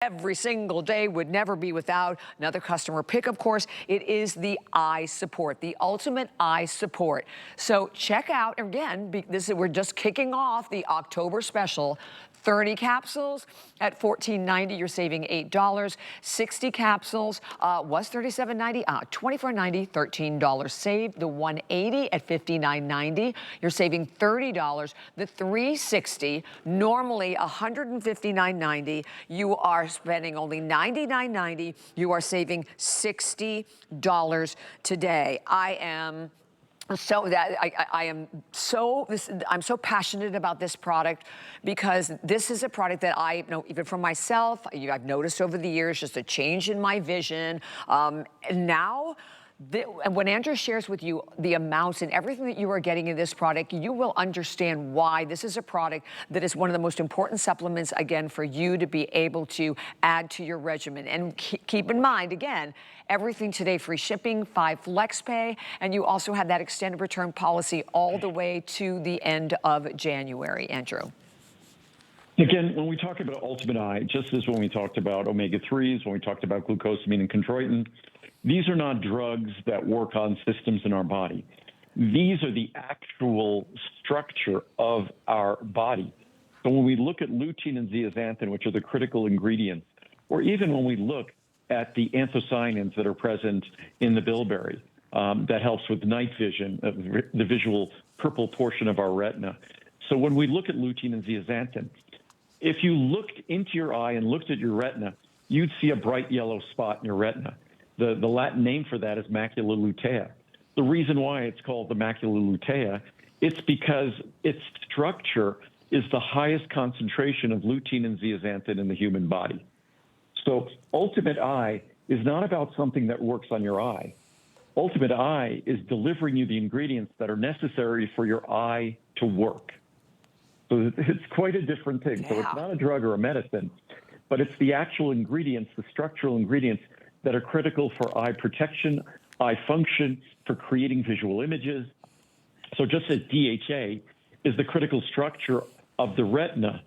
every single day, would never be without. Another customer pick, of course, it is the eye support, the Ultimate Eye Support. So check out, again, we're just kicking off the October special. 30 capsules at $14.90, you're saving $8. 60 capsules was $37.90, $24.90, $13 saved. The 180 at $59.90, you're saving $30. The 360, normally $159.90, you are spending only $99.90. You are saving $60 today. I'm so passionate about this product because this is a product that I know, even for myself, I've noticed over the years just a change in my vision. And now, and when Andrew shares with you the amounts and everything that you are getting in this product, you will understand why this is a product that is one of the most important supplements, again, for you to be able to add to your regimen. And keep in mind, again, everything today, free shipping, 5 flex pay, and you also have that extended return policy all the way to the end of January. Andrew. Again, when we talk about Ultimate Eye, just as when we talked about omega-3s, when we talked about glucosamine and chondroitin, these are not drugs that work on systems in our body. These are the actual structure of our body. So when we look at lutein and zeaxanthin, which are the critical ingredients, or even when we look at the anthocyanins that are present in the bilberry, that helps with night vision, the visual purple portion of our retina. So when we look at lutein and zeaxanthin, if you looked into your eye and looked at your retina, you'd see a bright yellow spot in your retina. The Latin name for that is macula lutea. The reason why it's called the macula lutea, it's because its structure is the highest concentration of lutein and zeaxanthin in the human body. So Ultimate Eye is not about something that works on your eye. Ultimate Eye is delivering you the ingredients that are necessary for your eye to work. So it's quite a different thing. Yeah. So it's not a drug or a medicine, but it's the actual ingredients, the structural ingredients that are critical for eye protection, eye function, for creating visual images. So just as DHA is the critical structure of the retina,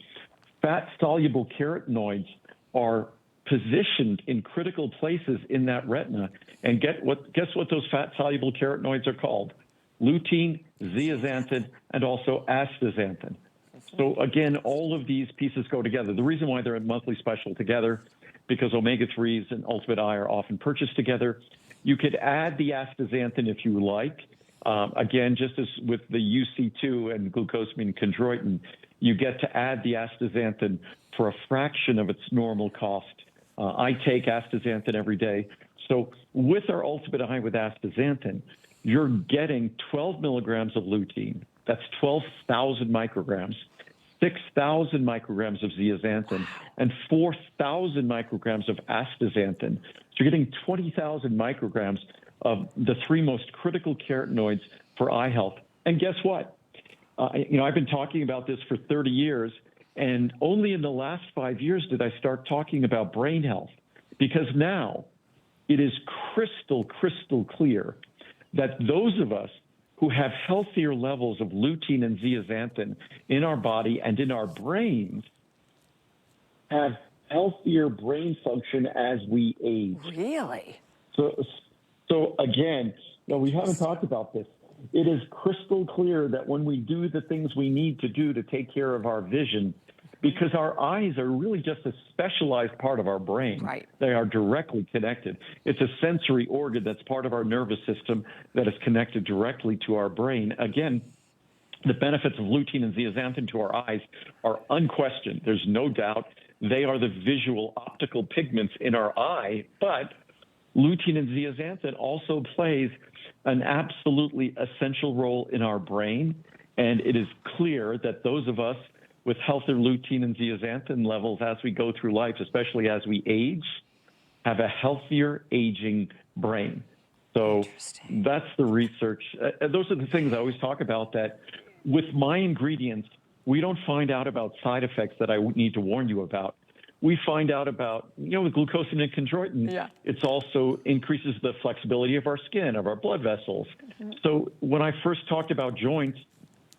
fat-soluble carotenoids are positioned in critical places in that retina. And guess what those fat-soluble carotenoids are called? Lutein, zeaxanthin, and also astaxanthin. So again, all of these pieces go together. The reason why they're a monthly special together, because omega-3s and Ultimate Eye are often purchased together. You could add the astaxanthin if you like. Again, just as with the UC2 and glucosamine chondroitin, you get to add the astaxanthin for a fraction of its normal cost. I take astaxanthin every day. So with our Ultimate Eye with astaxanthin, you're getting 12 milligrams of lutein. That's 12,000 micrograms. 6,000 micrograms of zeaxanthin, and 4,000 micrograms of astaxanthin. So you're getting 20,000 micrograms of the 3 most critical carotenoids for eye health. And guess what? I've been talking about this for 30 years, and only in the last 5 years did I start talking about brain health, because now it is crystal clear that those of us who have healthier levels of lutein and zeaxanthin in our body and in our brains have healthier brain function as we age. Really? So again, we haven't talked about this. It is crystal clear that when we do the things we need to do to take care of our vision, because our eyes are really just a specialized part of our brain. Right. They are directly connected. It's a sensory organ that's part of our nervous system that is connected directly to our brain. Again, the benefits of lutein and zeaxanthin to our eyes are unquestioned. There's no doubt. They are the visual optical pigments in our eye, but lutein and zeaxanthin also plays an absolutely essential role in our brain, and it is clear that those of us with healthier lutein and zeaxanthin levels as we go through life, especially as we age, have a healthier aging brain. So that's the research. Those are the things I always talk about, that with my ingredients, we don't find out about side effects that I need to warn you about. We find out about, with glucosamine and chondroitin, it's also increases the flexibility of our skin, of our blood vessels. So when I first talked about joints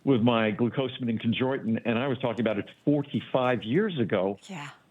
with my glucosamine and chondroitin, and I was talking about it 45 years ago,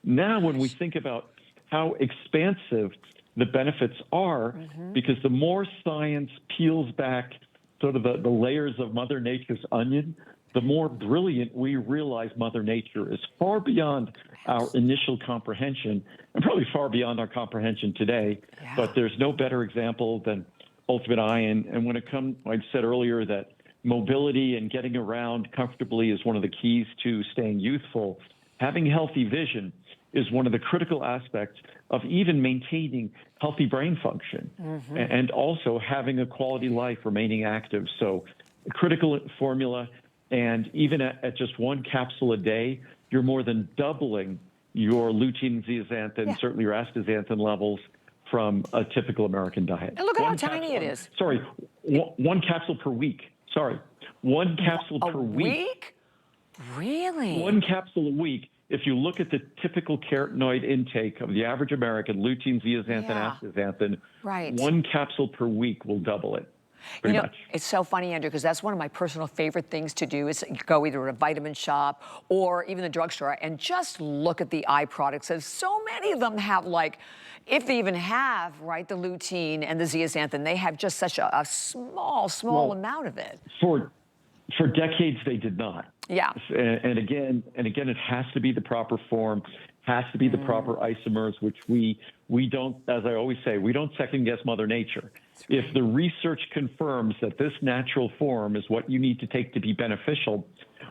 Now, when we think about how expansive the benefits are, because the more science peels back sort of the layers of Mother Nature's onion, the more brilliant we realize Mother Nature is, far beyond our initial comprehension, and probably far beyond our comprehension today. Yeah. But there's no better example than Ultimate Eye. And when it comes, I said earlier that mobility and getting around comfortably is one of the keys to staying youthful. Having healthy vision is one of the critical aspects of even maintaining healthy brain function, and also having a quality life, remaining active. So a critical formula, and even at just one capsule a day, you're more than doubling your lutein and zeaxanthin, certainly your astaxanthin levels from a typical American diet. And look at how tiny it is. Sorry, one capsule per week. Sorry, one capsule per week. Really? One capsule a week. If you look at the typical carotenoid intake of the average American, lutein, zeaxanthin, astaxanthin, one capsule per week will double it. You know, it's so funny, Andrew, because that's one of my personal favorite things to do is go either to a vitamin shop or even the drugstore and just look at the eye products. As so many of them have, like, if they even have, right, the lutein and the zeaxanthin, they have just such a small amount of it. For decades, they did not. Yeah. And again, it has to be the proper form, has to be the proper isomers, which we don't, as I always say, we don't second guess Mother Nature. Right. If the research confirms that this natural form is what you need to take to be beneficial,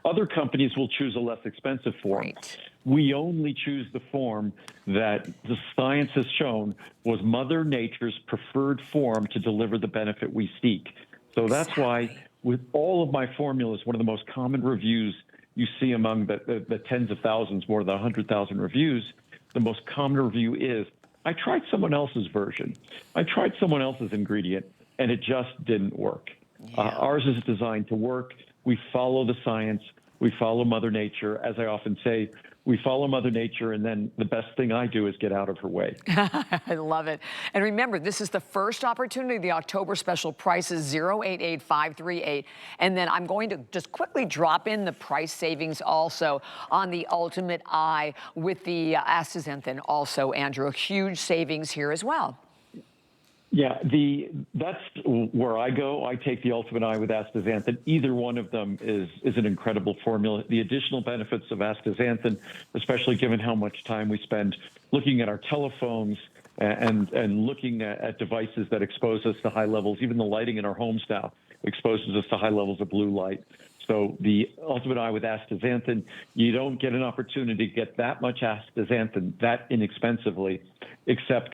other companies will choose a less expensive form. Right. We only choose the form that the science has shown was Mother Nature's preferred form to deliver the benefit we seek. So that's why with all of my formulas, one of the most common reviews you see among the tens of thousands, more than 100,000 reviews, the most common review is, I tried someone else's version. I tried someone else's ingredient, and it just didn't work. Yeah. Ours is designed to work. We follow the science. We follow Mother Nature. As I often say, we follow Mother Nature, and then the best thing I do is get out of her way. I love it. And remember, this is the first opportunity. The October special price is 088538. And then I'm going to just quickly drop in the price savings also on the Ultimate Eye with the astaxanthin also, Andrew. A huge savings here as well. Yeah, that's where I go. I take the Ultimate Eye with astaxanthin. Either one of them is an incredible formula. The additional benefits of astaxanthin, especially given how much time we spend looking at our telephones and looking at devices that expose us to high levels, even the lighting in our homes now exposes us to high levels of blue light. So the Ultimate Eye with astaxanthin, you don't get an opportunity to get that much astaxanthin that inexpensively, except